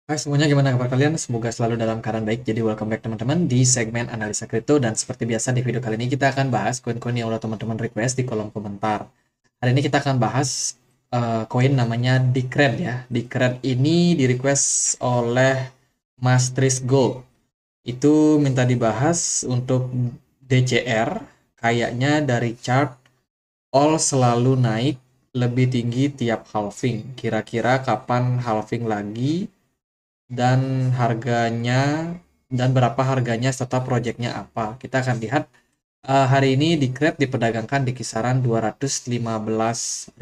Hai semuanya, gimana kabar kalian? Semoga selalu dalam keadaan baik. Jadi welcome back teman-teman di segmen analisa kripto, dan seperti biasa di video kali ini kita akan bahas koin-koin yang udah teman-teman request di kolom komentar. Hari ini kita akan bahas koin namanya Decred ya. Decred ini di request oleh Mas Tris Gold. Itu minta dibahas untuk DCR, kayaknya dari chart all selalu naik lebih tinggi tiap halving. Kira-kira kapan halving lagi? Dan harganya, dan berapa harganya serta proyeknya apa. Kita akan lihat hari ini di Decred diperdagangkan di kisaran Rp215.000,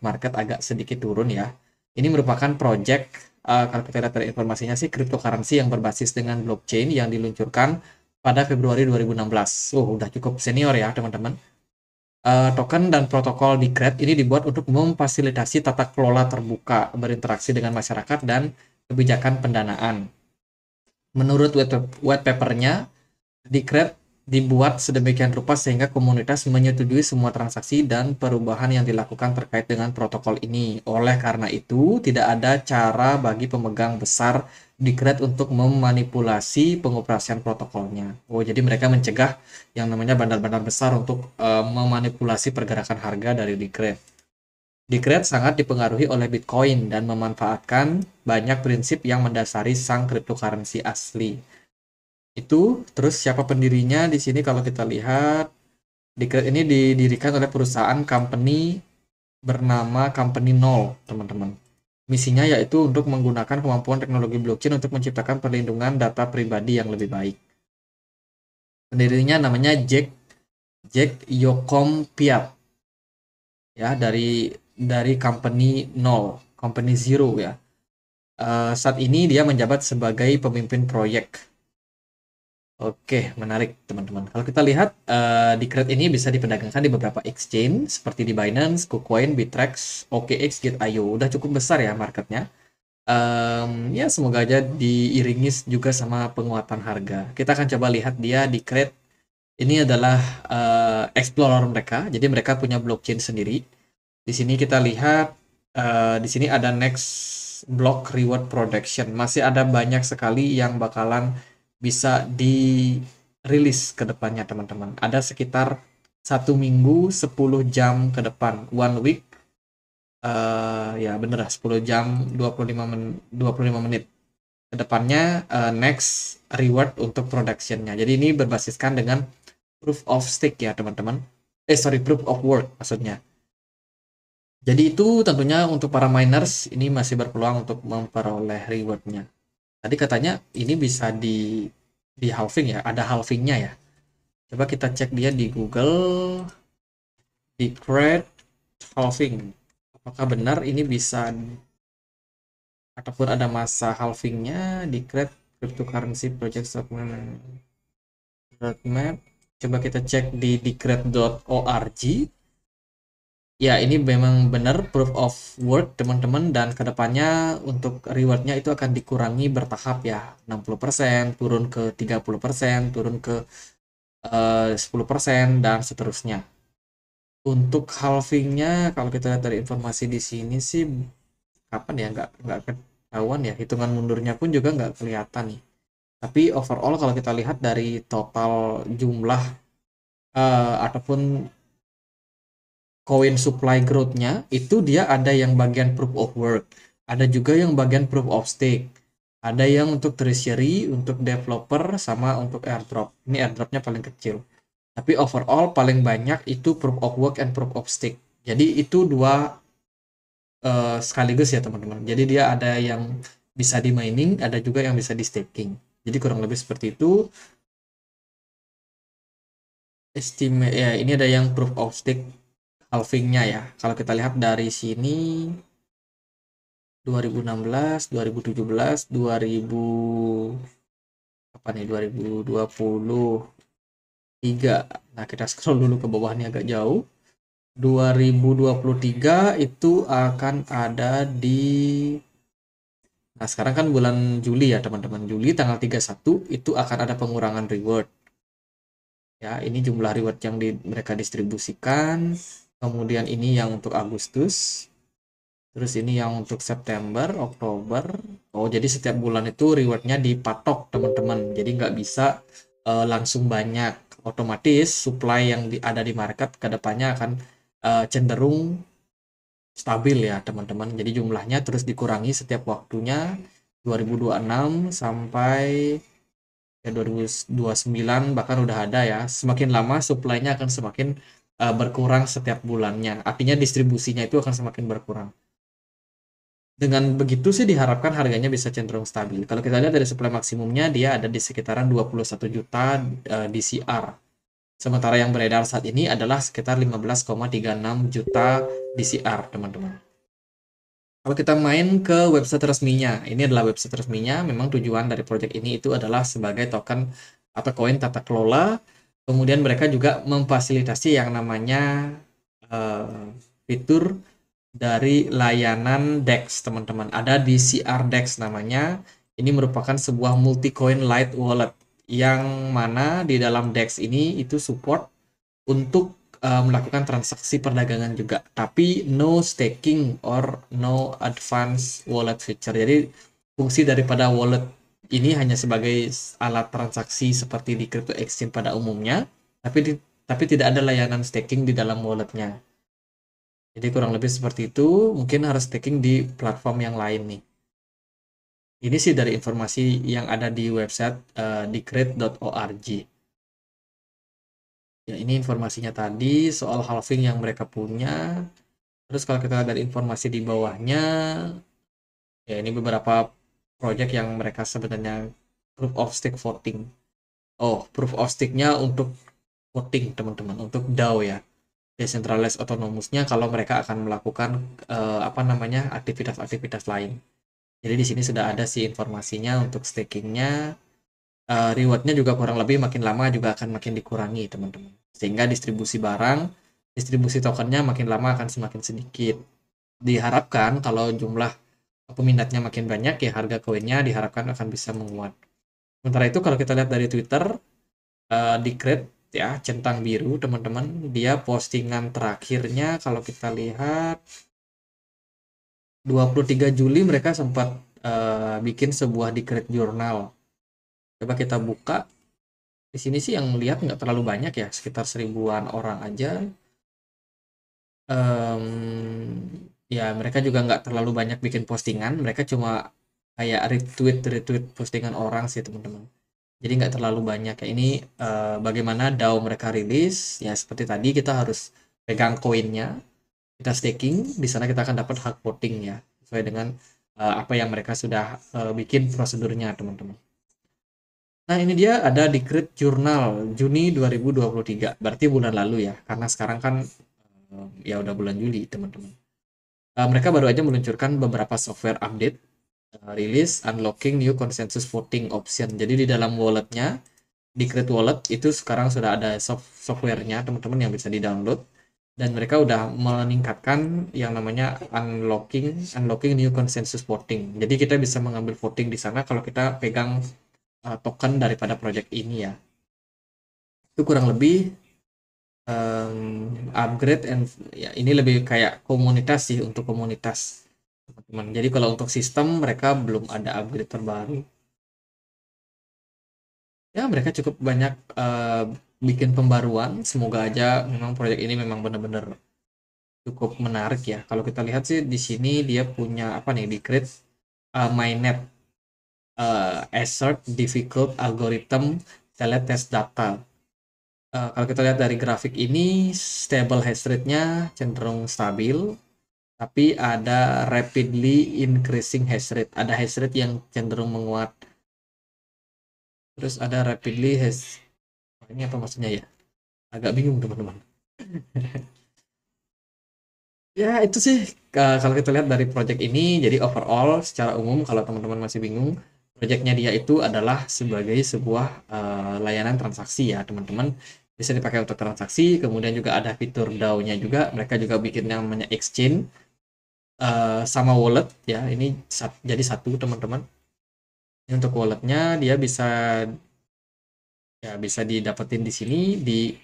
market agak sedikit turun ya. Ini merupakan project, kalau kita lihat dari informasinya sih, cryptocurrency yang berbasis dengan blockchain yang diluncurkan pada Februari 2016. Udah cukup senior ya teman-teman. Token dan protokol Decred ini dibuat untuk memfasilitasi tata kelola terbuka, berinteraksi dengan masyarakat, dan kebijakan pendanaan. Menurut white papernya, Decred dibuat sedemikian rupa sehingga komunitas menyetujui semua transaksi dan perubahan yang dilakukan terkait dengan protokol ini. Oleh karena itu, tidak ada cara bagi pemegang besar Decred untuk memanipulasi pengoperasian protokolnya. Jadi mereka mencegah yang namanya bandar-bandar besar untuk memanipulasi pergerakan harga dari Decred. Decred sangat dipengaruhi oleh Bitcoin dan memanfaatkan banyak prinsip yang mendasari sang cryptocurrency asli. Itu terus siapa pendirinya di sini kalau kita lihat, Decred ini didirikan oleh perusahaan company bernama Company Null, teman-teman. Misinya yaitu untuk menggunakan kemampuan teknologi blockchain untuk menciptakan perlindungan data pribadi yang lebih baik. Pendirinya namanya Jack Yokom Piat ya, dari Company Null, Company Zero ya. Saat ini dia menjabat sebagai pemimpin proyek. Oke, menarik teman-teman. Kalau kita lihat, Decred ini bisa diperdagangkan di beberapa exchange seperti di Binance, KuCoin, Bittrex, OKX, Gate.io. Udah cukup besar ya marketnya. Ya semoga aja diiringi juga sama penguatan harga. Kita akan coba lihat dia Decred. Ini adalah explorer mereka. Jadi mereka punya blockchain sendiri. Di sini kita lihat, di sini ada next block reward production. Masih ada banyak sekali yang bakalan bisa dirilis ke depannya teman-teman. Ada sekitar 1 minggu 10 jam ke depan, 1 week, ya bener lah, 10 jam 25 menit ke depannya, next reward untuk productionnya. Jadi ini berbasiskan dengan proof of stake ya teman-teman. Sorry, proof of work maksudnya. Jadi itu tentunya untuk para miners ini masih berpeluang untuk memperoleh rewardnya. Tadi katanya ini bisa di halving ya, ada halvingnya ya. Coba kita cek dia di Google, di Decred halving. Apakah benar ini bisa, ataupun ada masa halvingnya di Decred cryptocurrency project roadmap. Coba kita cek di decred.org. Ya, ini memang benar proof of work teman-teman, dan kedepannya untuk rewardnya itu akan dikurangi bertahap ya, 60%, turun ke 30%, turun ke 10%, dan seterusnya. Untuk halvingnya, kalau kita lihat dari informasi di sini sih, kapan ya, nggak ketahuan ya, hitungan mundurnya pun juga nggak kelihatan nih. Tapi overall kalau kita lihat dari total jumlah ataupun coin supply growth-nya, itu dia ada yang bagian proof of work, ada juga yang bagian proof of stake, ada yang untuk treasury, untuk developer, sama untuk airdrop. Ini airdropnya paling kecil. Tapi overall paling banyak itu proof of work and proof of stake. Jadi itu dua sekaligus ya teman-teman. Jadi dia ada yang bisa di mining, ada juga yang bisa di staking. Jadi kurang lebih seperti itu. Estimate ya, ini ada yang proof of stake halvingnya ya. Kalau kita lihat dari sini, 2016, 2017, 2000 apa nih, 2023. Nah, kita scroll dulu ke bawah nih agak jauh. 2023 itu akan ada di, nah sekarang kan bulan Juli ya teman-teman. Juli tanggal 31 itu akan ada pengurangan reward. Ya, ini jumlah reward yang mereka distribusikan. Kemudian ini yang untuk Agustus. Terus ini yang untuk September, Oktober. Oh, jadi setiap bulan itu rewardnya dipatok teman-teman. Jadi nggak bisa langsung banyak. Otomatis supply yang ada di market ke depannya akan cenderung stabil ya teman-teman. Jadi jumlahnya terus dikurangi setiap waktunya 2026 sampai ya 2029 bahkan udah ada ya. Semakin lama supply-nya akan semakin berkurang setiap bulannya. Artinya distribusinya itu akan semakin berkurang. Dengan begitu sih diharapkan harganya bisa cenderung stabil. Kalau kita lihat dari supply maksimumnya dia ada di sekitaran 21 juta DCR. Sementara yang beredar saat ini adalah sekitar 15,36 juta DCR, teman-teman. Kalau kita main ke website resminya, ini adalah website resminya. Memang tujuan dari project ini itu adalah sebagai token atau koin tata kelola. Kemudian mereka juga memfasilitasi yang namanya fitur dari layanan DEX, teman-teman. Ada DCR DEX namanya. Ini merupakan sebuah multi-coin light wallet yang mana di dalam DEX ini itu support untuk melakukan transaksi perdagangan juga, tapi no staking or no advance wallet feature. Jadi fungsi daripada wallet ini hanya sebagai alat transaksi seperti di crypto exchange pada umumnya, tapi tidak ada layanan staking di dalam walletnya. Jadi kurang lebih seperti itu, mungkin harus staking di platform yang lain nih. Ini sih dari informasi yang ada di website decred.org. Ya, ini informasinya tadi soal halving yang mereka punya. Terus kalau kita lihat dari informasi di bawahnya, ya ini beberapa project yang mereka sebenarnya proof of stake voting. Oh, proof of stake-nya untuk voting, teman-teman, untuk DAO ya. Decentralized Autonomousnya kalau mereka akan melakukan apa namanya aktivitas-aktivitas lain. Jadi di sini sudah ada sih informasinya untuk stakingnya. Rewardnya juga kurang lebih makin lama juga akan makin dikurangi teman-teman. Sehingga distribusi tokennya makin lama akan semakin sedikit. Diharapkan kalau jumlah peminatnya makin banyak ya harga koinnya diharapkan akan bisa menguat. Sementara itu kalau kita lihat dari Twitter, di Decred ya centang biru teman-teman, dia postingan terakhirnya kalau kita lihat 23 Juli mereka sempat bikin sebuah Decred Journal. Coba kita buka. Di sini sih yang lihat nggak terlalu banyak ya, sekitar 1000-an orang aja. Ya mereka juga nggak terlalu banyak bikin postingan, mereka cuma kayak retweet postingan orang sih teman-teman. Jadi nggak terlalu banyak ya. Ini bagaimana DAO mereka rilis ya, seperti tadi kita harus pegang koinnya, kita staking, di sana kita akan dapat hak voting ya, sesuai dengan apa yang mereka sudah bikin prosedurnya teman-teman. Nah, ini dia ada di Decred Journal Juni 2023. Berarti bulan lalu ya. Karena sekarang kan ya udah bulan Juli, teman-teman. Mereka baru aja meluncurkan beberapa software update, rilis unlocking new consensus voting option. Jadi di dalam walletnya, di Decred Wallet itu sekarang sudah ada softwarenya, teman-teman, yang bisa di-download. Dan mereka udah meningkatkan yang namanya unlocking new consensus voting. Jadi kita bisa mengambil voting di sana kalau kita pegang token daripada project ini ya. Itu kurang lebih upgrade and ya ini lebih kayak komunitas sih, untuk komunitas teman-teman. Jadi kalau untuk sistem mereka belum ada upgrade terbaru. Ya mereka cukup banyak bikin pembaruan. Semoga aja memang proyek ini memang benar-benar cukup menarik ya. Kalau kita lihat sih di sini dia punya apa nih, di create mainnet assert difficult algorithm select test data. Kalau kita lihat dari grafik ini, stable hash rate-nya cenderung stabil, tapi ada rapidly increasing hash rate. Ada hash rate yang cenderung menguat. Terus ada rapidly hash. Ini apa maksudnya ya? Agak bingung teman-teman. Ya itu sih kalau kita lihat dari project ini. Jadi overall secara umum kalau teman-teman masih bingung, projectnya dia itu adalah sebagai sebuah layanan transaksi ya teman-teman. Bisa dipakai untuk transaksi, kemudian juga ada fitur DAO-nya juga. Mereka juga bikin yang namanya exchange sama wallet ya. Ini jadi satu teman-teman. Ini untuk walletnya dia bisa ya bisa didapetin di sini di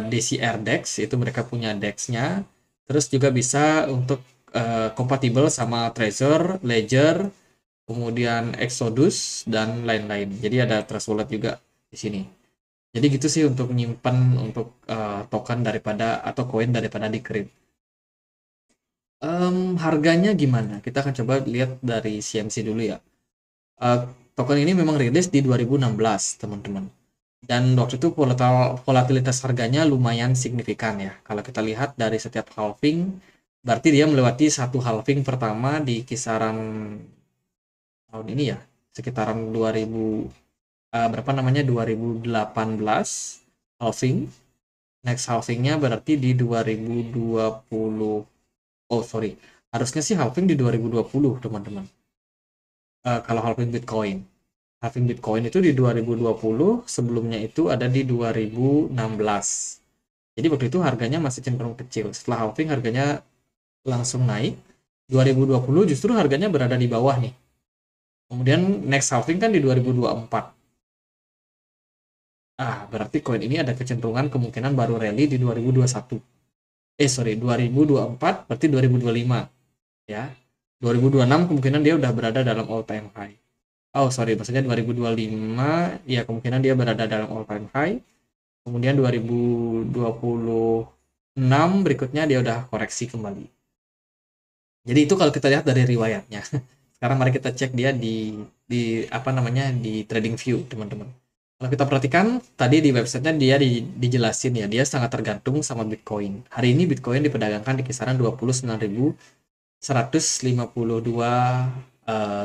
DCR DEX, itu mereka punya DEX-nya. Terus juga bisa untuk kompatibel sama Trezor, Ledger, kemudian Exodus dan lain-lain. Jadi ada Trust Wallet juga di sini. Jadi gitu sih untuk nyimpan untuk token daripada atau koin daripada Decrypt. Harganya gimana? Kita akan coba lihat dari CMC dulu ya. Eh, Token ini memang rilis di 2016, teman-teman. Dan waktu itu volatilitas harganya lumayan signifikan ya. Kalau kita lihat dari setiap halving, berarti dia melewati satu halving pertama di kisaran tahun ini ya, sekitaran 2000 berapa namanya 2018 halving. Next halvingnya berarti di 2020. Oh sorry, harusnya sih halving di 2020 teman-teman. Kalau halving Bitcoin. Halving Bitcoin itu di 2020, sebelumnya itu ada di 2016. Jadi waktu itu harganya masih cenderung kecil. Setelah halving harganya langsung naik. 2020 justru harganya berada di bawah nih. Kemudian next halving kan di 2024. Berarti koin ini ada kecenderungan kemungkinan baru rally di 2021. Sorry, 2024 berarti 2025 ya. 2026 kemungkinan dia udah berada dalam all time high. Oh sorry, maksudnya 2025 ya kemungkinan dia berada dalam all time high. Kemudian 2026 berikutnya dia udah koreksi kembali. Jadi itu kalau kita lihat dari riwayatnya. Sekarang mari kita cek dia di apa namanya di TradingView, teman-teman. Kalau kita perhatikan tadi di websitenya dia dijelasin ya, dia sangat tergantung sama Bitcoin. Hari ini Bitcoin diperdagangkan di kisaran 29.152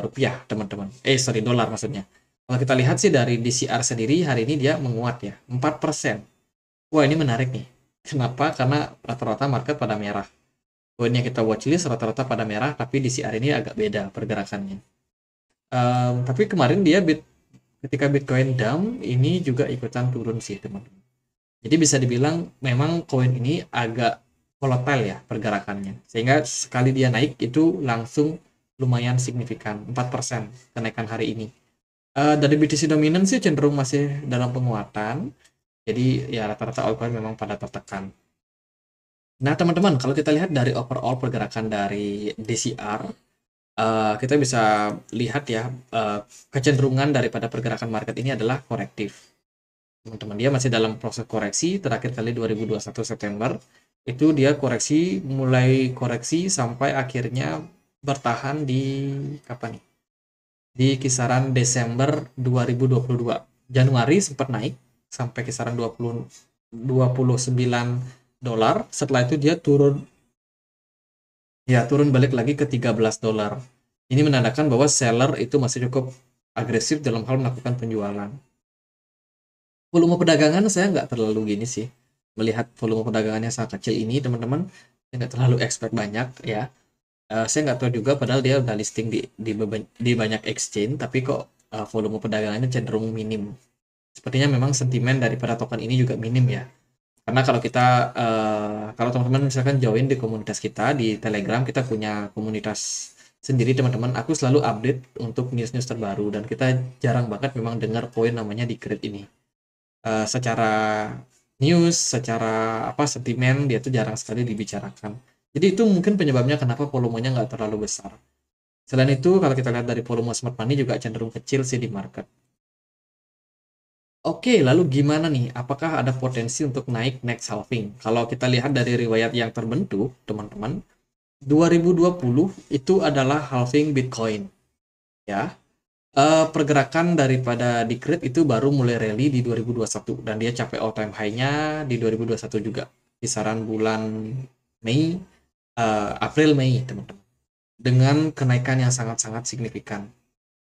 rupiah, teman-teman. Sorry, dolar maksudnya. Kalau kita lihat sih dari DCR sendiri hari ini dia menguat ya, 4%. Wah, ini menarik nih. Kenapa? Karena rata-rata market pada merah. Koin yang kita watchlist rata-rata pada merah, tapi DCR ini agak beda pergerakannya. Tapi kemarin dia ketika Bitcoin down, ini juga ikutan turun sih, teman-teman. Jadi bisa dibilang memang koin ini agak volatile ya pergerakannya. Sehingga sekali dia naik itu langsung lumayan signifikan, 4% kenaikan hari ini. Dari BTC dominan sih cenderung masih dalam penguatan. Jadi ya rata-rata altcoin memang pada tertekan. Nah, teman-teman, kalau kita lihat dari overall pergerakan dari DCR, kita bisa lihat ya, kecenderungan daripada pergerakan market ini adalah korektif. Teman-teman, dia masih dalam proses koreksi, terakhir kali 2021 September, itu dia mulai koreksi sampai akhirnya bertahan di kapan nih? Di kisaran Desember 2022. Januari sempat naik sampai kisaran 29 dolar. Setelah itu dia turun balik lagi ke 13 dolar. Ini menandakan bahwa seller itu masih cukup agresif dalam hal melakukan penjualan. Volume perdagangan saya nggak terlalu gini sih. Melihat volume perdagangannya sangat kecil ini, teman-teman, saya nggak terlalu expect banyak ya. Saya nggak tahu juga, padahal dia udah listing di banyak exchange, tapi kok volume perdagangannya cenderung minim. Sepertinya memang sentimen daripada token ini juga minim ya. Karena kalau teman-teman misalkan join di komunitas kita di Telegram, kita punya komunitas sendiri, teman-teman. Aku selalu update untuk news-news terbaru dan kita jarang banget memang dengar koin namanya Decrypt ini. Secara news, secara sentimen dia tuh jarang sekali dibicarakan. Jadi itu mungkin penyebabnya kenapa volumenya nggak terlalu besar. Selain itu, kalau kita lihat dari volume smart money juga cenderung kecil sih di market. Oke, lalu gimana nih? Apakah ada potensi untuk naik next halving? Kalau kita lihat dari riwayat yang terbentuk, teman-teman, 2020 itu adalah halving Bitcoin. Ya, pergerakan daripada Decrypt itu baru mulai rally di 2021 dan dia capai all time high-nya di 2021 juga, kisaran bulan Mei, April Mei, teman-teman. Dengan kenaikan yang sangat-sangat signifikan.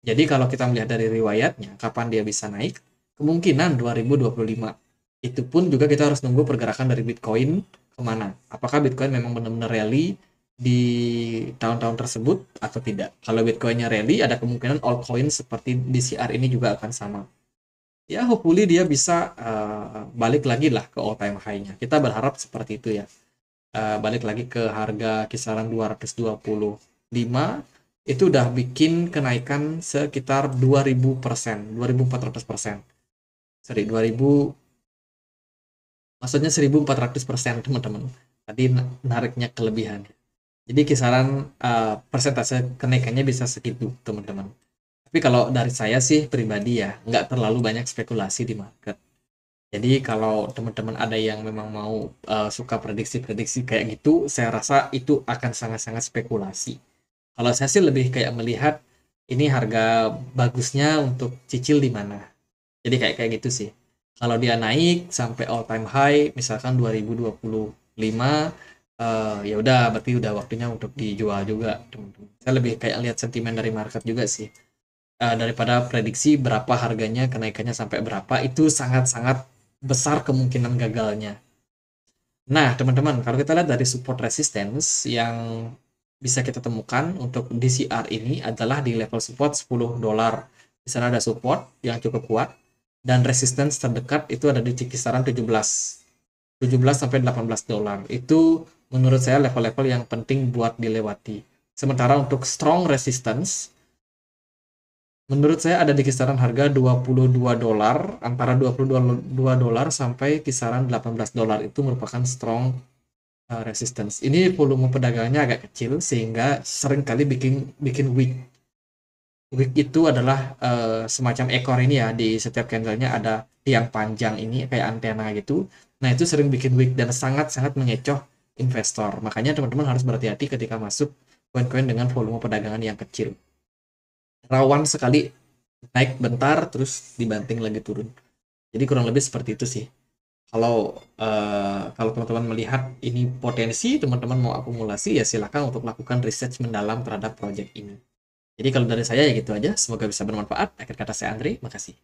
Jadi kalau kita melihat dari riwayatnya, kapan dia bisa naik? Kemungkinan 2025. Itu pun juga kita harus nunggu pergerakan dari Bitcoin kemana. Apakah Bitcoin memang benar-benar rally di tahun-tahun tersebut atau tidak. Kalau Bitcoinnya rally, ada kemungkinan altcoin seperti DCR ini juga akan sama. Ya, hopefully dia bisa balik lagi lah ke all time high-nya. Kita berharap seperti itu ya. Balik lagi ke harga kisaran 225, itu udah bikin kenaikan sekitar 2000%, 2400%. Sorry, 2000, maksudnya 1400%, teman-teman. Tadi nariknya kelebihan. Jadi kisaran persentase kenaikannya bisa segitu, teman-teman. Tapi kalau dari saya sih pribadi ya, nggak terlalu banyak spekulasi di market. Jadi kalau teman-teman ada yang memang mau suka prediksi-prediksi kayak gitu, saya rasa itu akan sangat-sangat spekulasi. Kalau saya sih lebih kayak melihat ini harga bagusnya untuk cicil di mana. Jadi kayak kayak gitu sih. Kalau dia naik sampai all time high, misalkan 2025, ya udah berarti udah waktunya untuk dijual juga, teman-teman. Saya lebih kayak lihat sentimen dari market juga sih. Daripada prediksi berapa harganya, kenaikannya sampai berapa, itu sangat-sangat besar kemungkinan gagalnya. Nah, teman-teman, kalau kita lihat dari support resistance yang bisa kita temukan untuk DCR ini adalah di level support $10. Di sana ada support yang cukup kuat dan resistance terdekat itu ada di kisaran 17 sampai $18. Itu menurut saya level-level yang penting buat dilewati. Sementara untuk strong resistance menurut saya ada di kisaran harga $22, antara $22 sampai kisaran $18 itu merupakan strong resistance. Ini volume perdagangannya agak kecil sehingga seringkali bikin bikin weak. Weak itu adalah semacam ekor ini ya, di setiap candlenya ada tiang panjang ini kayak antena gitu. Nah, itu sering bikin weak dan sangat-sangat mengecoh investor. Makanya teman-teman harus berhati-hati ketika masuk koin-koin dengan volume perdagangan yang kecil. Rawan sekali naik bentar terus dibanting lagi turun. Jadi kurang lebih seperti itu sih. Kalau teman-teman melihat ini potensi, teman-teman mau akumulasi, ya silakan untuk lakukan research mendalam terhadap project ini. Jadi kalau dari saya ya gitu aja. Semoga bisa bermanfaat. Akhir kata saya Andre, makasih.